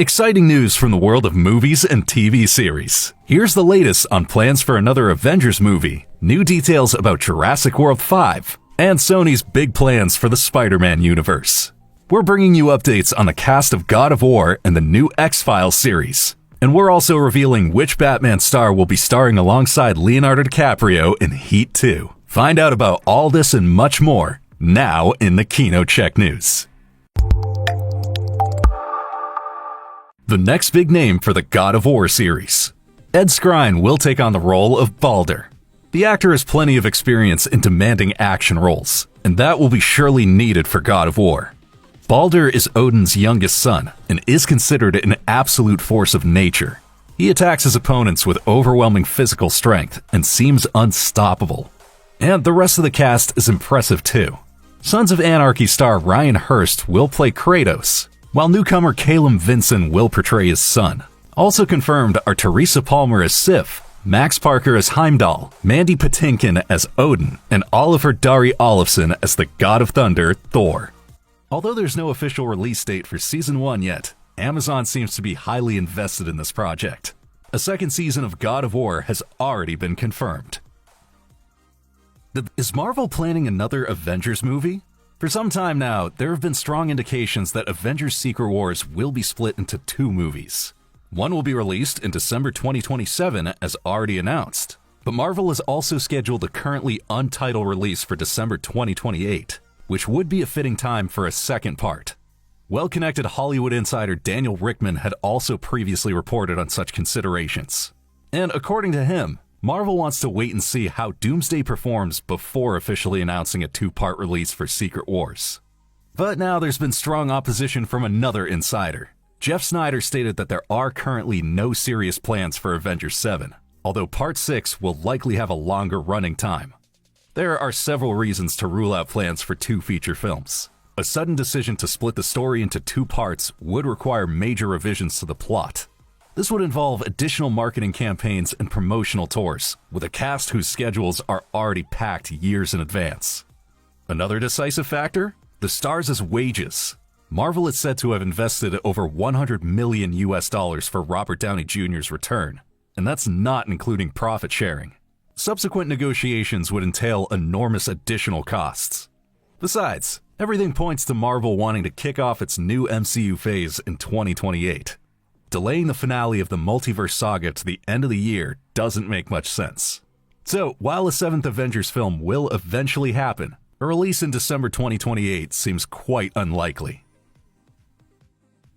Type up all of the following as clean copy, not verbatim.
Exciting news from the world of movies and TV series. Here's the latest on plans for another Avengers movie, new details about Jurassic World 5, and Sony's big plans for the Spider-Man universe. We're bringing you updates on the cast of God of War and the new X-Files series. And we're also revealing which Batman star will be starring alongside Leonardo DiCaprio in Heat 2. Find out about all this and much more now in the KinoCheck news. The next big name for the God of War series. Ed Skrein will take on the role of Baldur. The actor has plenty of experience in demanding action roles, and that will be surely needed for God of War. Baldur is Odin's youngest son and is considered an absolute force of nature. He attacks his opponents with overwhelming physical strength and seems unstoppable. And the rest of the cast is impressive too. Sons of Anarchy star Ryan Hurst will play Kratos, while newcomer Calum Vinson will portray his son. Also confirmed are Teresa Palmer as Sif, Max Parker as Heimdall, Mandy Patinkin as Odin, and Oliver Dari Olafsson as the God of Thunder, Thor. Although there's no official release date for Season 1 yet, Amazon seems to be highly invested in this project. A second season of God of War has already been confirmed. Is Marvel planning another Avengers movie? For some time now, there have been strong indications that Avengers Secret Wars will be split into two movies. One will be released in December 2027 as already announced, but Marvel has also scheduled a currently untitled release for December 2028, which would be a fitting time for a second part. Well-connected Hollywood insider Daniel Rickman had also previously reported on such considerations. And according to him, Marvel wants to wait and see how Doomsday performs before officially announcing a two-part release for Secret Wars. But now there's been strong opposition from another insider. Jeff Snyder stated that there are currently no serious plans for Avengers 7, although Part 6 will likely have a longer running time. There are several reasons to rule out plans for two feature films. A sudden decision to split the story into two parts would require major revisions to the plot. This would involve additional marketing campaigns and promotional tours, with a cast whose schedules are already packed years in advance. Another decisive factor? The stars' wages. Marvel is said to have invested over $100 million for Robert Downey Jr.'s return, and that's not including profit sharing. Subsequent negotiations would entail enormous additional costs. Besides, everything points to Marvel wanting to kick off its new MCU phase in 2028. Delaying the finale of the multiverse saga to the end of the year doesn't make much sense. So, while a seventh Avengers film will eventually happen, a release in December 2028 seems quite unlikely.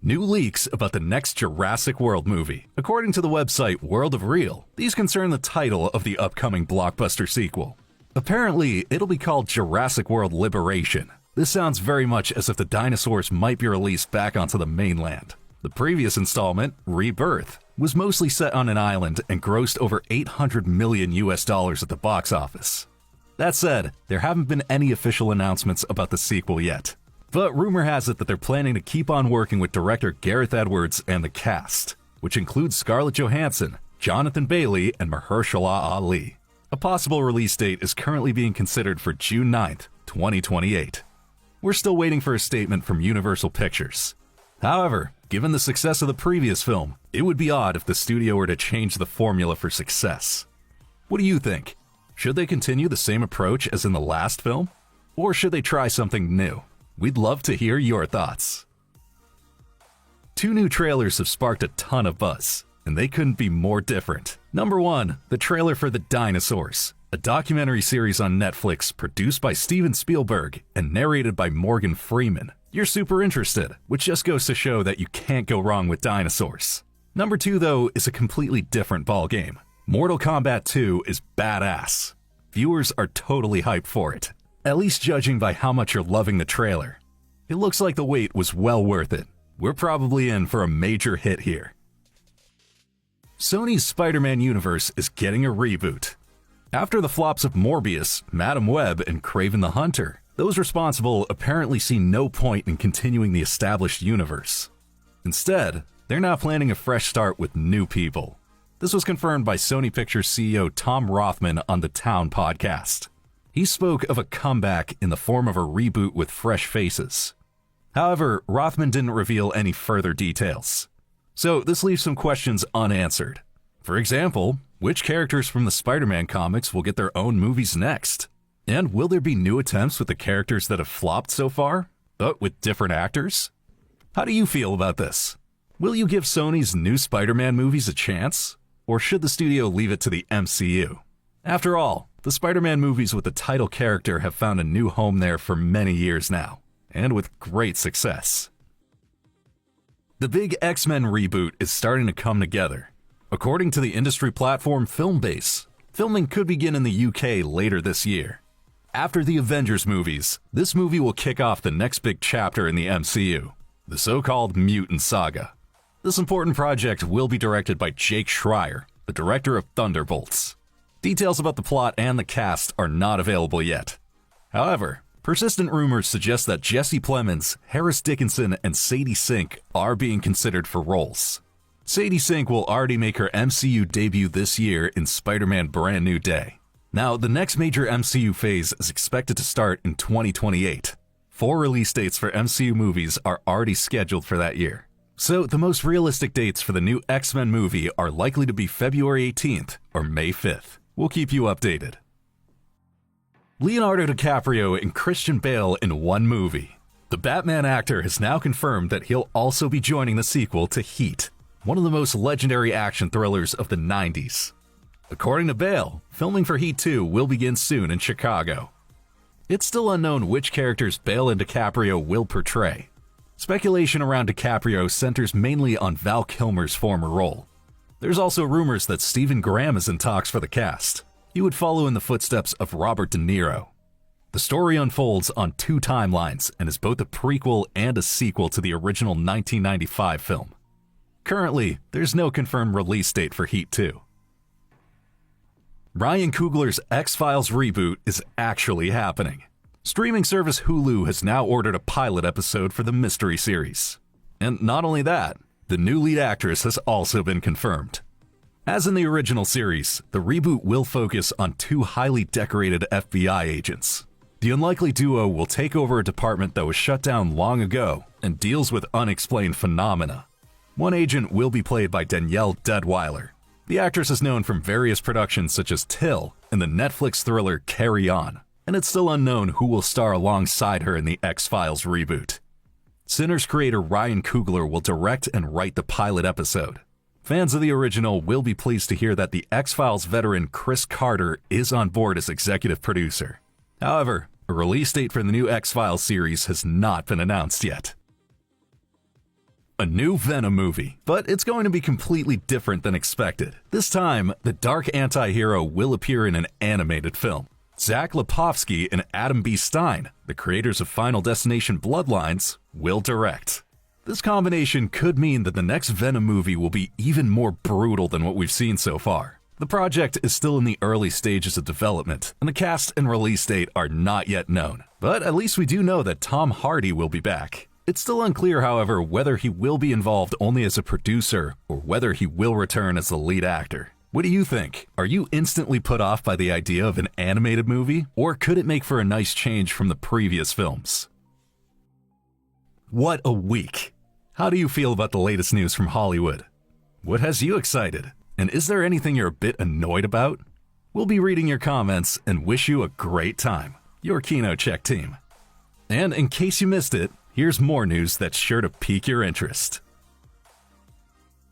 New leaks about the next Jurassic World movie. According to the website World of Real, these concern the title of the upcoming blockbuster sequel. Apparently, it'll be called Jurassic World Liberation. This sounds very much as if the dinosaurs might be released back onto the mainland. The previous installment, Rebirth, was mostly set on an island and grossed over $800 million at the box office. That said, there haven't been any official announcements about the sequel yet. But rumor has it that they're planning to keep on working with director Gareth Edwards and the cast, which includes Scarlett Johansson, Jonathan Bailey, and Mahershala Ali. A possible release date is currently being considered for June 9th, 2028. We're still waiting for a statement from Universal Pictures. However, given the success of the previous film, it would be odd if the studio were to change the formula for success. What do you think? Should they continue the same approach as in the last film? Or should they try something new? We'd love to hear your thoughts. Two new trailers have sparked a ton of buzz, and they couldn't be more different. Number one, the trailer for The Dinosaurs, a documentary series on Netflix produced by Steven Spielberg and narrated by Morgan Freeman. You're super interested, which just goes to show that you can't go wrong with dinosaurs. Number two, though, is a completely different ballgame. Mortal Kombat 2 is badass. Viewers are totally hyped for it, at least judging by how much you're loving the trailer. It looks like the wait was well worth it. We're probably in for a major hit here. Sony's Spider-Man universe is getting a reboot. After the flops of Morbius, Madam Web, and Kraven the Hunter, those responsible apparently see no point in continuing the established universe. Instead, they're now planning a fresh start with new people. This was confirmed by Sony Pictures CEO Tom Rothman on the Town podcast. He spoke of a comeback in the form of a reboot with fresh faces. However, Rothman didn't reveal any further details. So this leaves some questions unanswered. For example, which characters from the Spider-Man comics will get their own movies next? And will there be new attempts with the characters that have flopped so far, but with different actors? How do you feel about this? Will you give Sony's new Spider-Man movies a chance? Or should the studio leave it to the MCU? After all, the Spider-Man movies with the title character have found a new home there for many years now, and with great success. The big X-Men reboot is starting to come together. According to the industry platform Filmbase, filming could begin in the UK later this year. After the Avengers movies, this movie will kick off the next big chapter in the MCU, the so-called Mutant Saga. This important project will be directed by Jake Schreier, the director of Thunderbolts. Details about the plot and the cast are not available yet. However, persistent rumors suggest that Jesse Plemons, Harris Dickinson, and Sadie Sink are being considered for roles. Sadie Sink will already make her MCU debut this year in Spider-Man Brand New Day. Now, the next major MCU phase is expected to start in 2028. 4 release dates for MCU movies are already scheduled for that year. So, the most realistic dates for the new X-Men movie are likely to be February 18th or May 5th. We'll keep you updated. Leonardo DiCaprio and Christian Bale in one movie. The Batman actor has now confirmed that he'll also be joining the sequel to Heat, one of the most legendary action thrillers of the 90s. According to Bale, filming for Heat 2 will begin soon in Chicago. It's still unknown which characters Bale and DiCaprio will portray. Speculation around DiCaprio centers mainly on Val Kilmer's former role. There's also rumors that Stephen Graham is in talks for the cast. He would follow in the footsteps of Robert De Niro. The story unfolds on 2 timelines and is both a prequel and a sequel to the original 1995 film. Currently, there's no confirmed release date for Heat 2. Ryan Coogler's X-Files reboot is actually happening. Streaming service Hulu has now ordered a pilot episode for the mystery series. And not only that, the new lead actress has also been confirmed. As in the original series, the reboot will focus on 2 highly decorated FBI agents. The unlikely duo will take over a department that was shut down long ago and deals with unexplained phenomena. One agent will be played by Danielle Deadwyler. The actress is known from various productions such as Till and the Netflix thriller Carry On, and it's still unknown who will star alongside her in the X-Files reboot. Sinners creator Ryan Coogler will direct and write the pilot episode. Fans of the original will be pleased to hear that the X-Files veteran Chris Carter is on board as executive producer. However, a release date for the new X-Files series has not been announced yet. A new Venom movie, but it's going to be completely different than expected. This time, the dark anti-hero will appear in an animated film. Zach Lipovsky and Adam B. Stein, the creators of Final Destination Bloodlines, will direct. This combination could mean that the next Venom movie will be even more brutal than what we've seen so far. The project is still in the early stages of development, and the cast and release date are not yet known. But at least we do know that Tom Hardy will be back. It's still unclear, however, whether he will be involved only as a producer or whether he will return as the lead actor. What do you think? Are you instantly put off by the idea of an animated movie, or could it make for a nice change from the previous films? What a week! How do you feel about the latest news from Hollywood? What has you excited? And is there anything you're a bit annoyed about? We'll be reading your comments and wish you a great time. Your KinoCheck team. And in case you missed it, here's more news that's sure to pique your interest.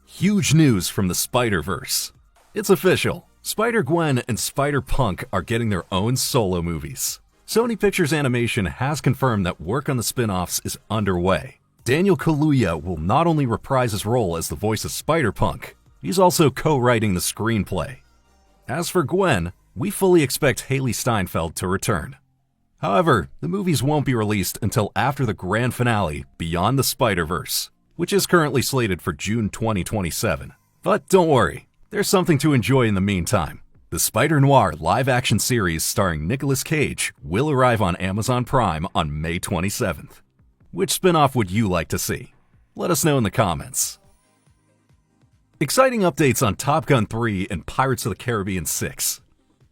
Huge news from the Spider-Verse. It's official. Spider-Gwen and Spider-Punk are getting their own solo movies. Sony Pictures Animation has confirmed that work on the spin-offs is underway. Daniel Kaluuya will not only reprise his role as the voice of Spider-Punk, he's also co-writing the screenplay. As for Gwen, we fully expect Haley Steinfeld to return. However, the movies won't be released until after the grand finale, Beyond the Spider-Verse, which is currently slated for June 2027. But don't worry, there's something to enjoy in the meantime. The Spider-Noir live-action series starring Nicolas Cage will arrive on Amazon Prime on May 27th. Which spin-off would you like to see? Let us know in the comments. Exciting updates on Top Gun 3 and Pirates of the Caribbean 6.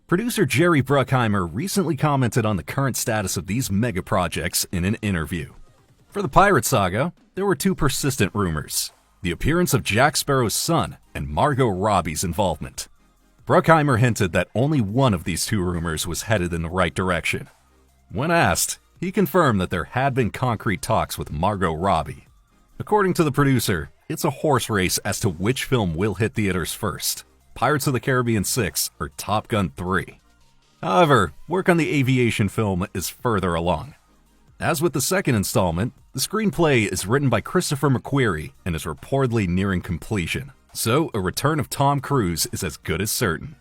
Producer Jerry Bruckheimer recently commented on the current status of these mega projects in an interview. For the Pirate Saga, there were 2 persistent rumors. the appearance of Jack Sparrow's son, and Margot Robbie's involvement. Bruckheimer hinted that only one of these two rumors was headed in the right direction. When asked, he confirmed that there had been concrete talks with Margot Robbie. According to the producer, it's a horse race as to which film will hit theaters first, Pirates of the Caribbean 6 or Top Gun 3. However, work on the aviation film is further along. As with the second installment, the screenplay is written by Christopher McQuarrie and is reportedly nearing completion, so a return of Tom Cruise is as good as certain.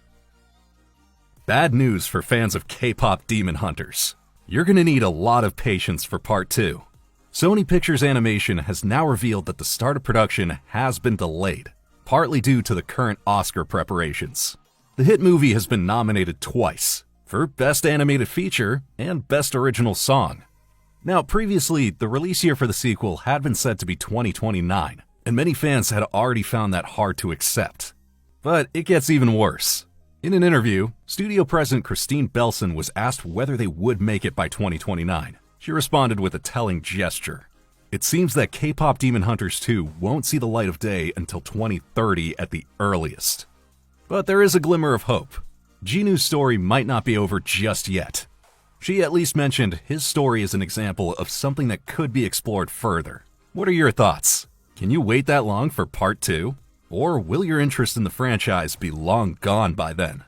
Bad news for fans of K-pop demon hunters. You're gonna need a lot of patience for Part 2. Sony Pictures Animation has now revealed that the start of production has been delayed, partly due to the current Oscar preparations. The hit movie has been nominated twice, for Best Animated Feature and Best Original Song. Now, previously, the release year for the sequel had been said to be 2029, and many fans had already found that hard to accept. But it gets even worse. In an interview, studio president Christine Belson was asked whether they would make it by 2029. She responded with a telling gesture. It seems that K-pop Demon Hunters 2 won't see the light of day until 2030 at the earliest. But there is a glimmer of hope. Jinu's story might not be over just yet. She at least mentioned his story as an example of something that could be explored further. What are your thoughts? Can you wait that long for Part 2? Or will your interest in the franchise be long gone by then?